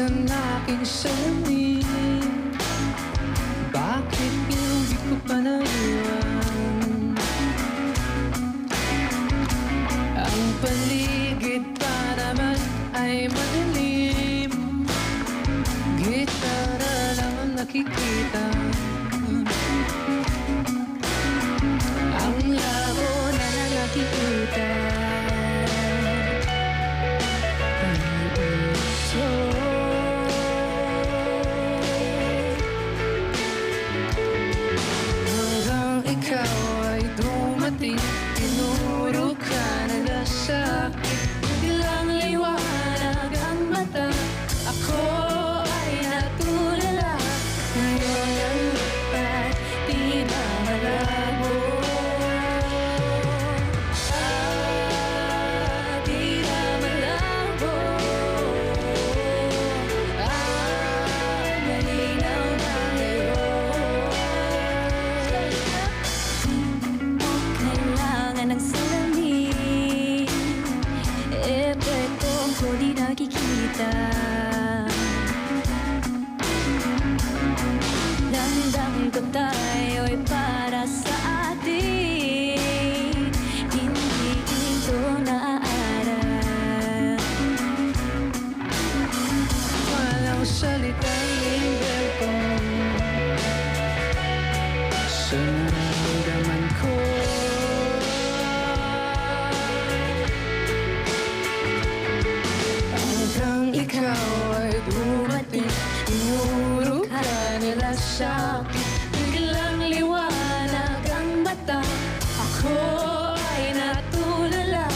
ng aking salamin. Bakit hindi ko pa naiwan? Ang paligid pa naman ay madilim. Gitara lang ang nakikita. Ang labo na nakikita. Hanggang ikaw ay dumating, tinuro ka na sa'kin. Biglang liwanag ang mata, ako ay natulala. Ngayon ang lupa't di na malabo. Di na malabo. Malinaw na ngayon. Kailangan ng salamin, epekto ko di nakikita. Damdamin ko tayo'y para sa atin, hindi ito naaaral. Walang salita'y invento sa nararamdaman ko. Hanggang ikaw ay dumating, tinuro ka nila sa'kin. Biglang liwanag ang mata, ako ay natulala.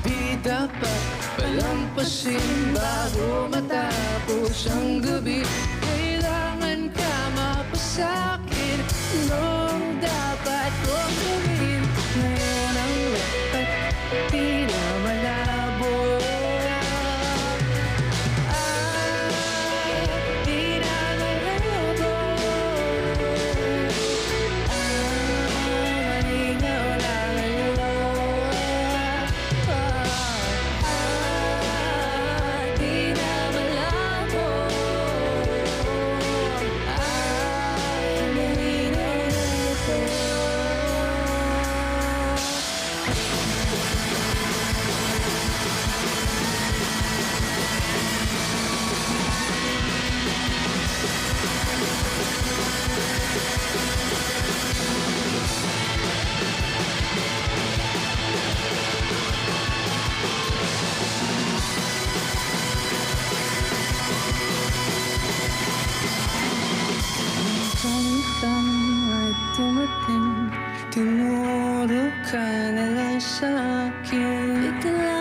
Di dapat palampasin bago matapos ang gabi. Kailangan ka mapasa'kin nung dapat kong gawin. Ngayon ang lahat di na malabo. Di na malabo. Malinaw na ngayon. Di na malabo. Malinaw na ngayon. Hanggang ay dumating, tinuro ka na lang sa'kin. Bigla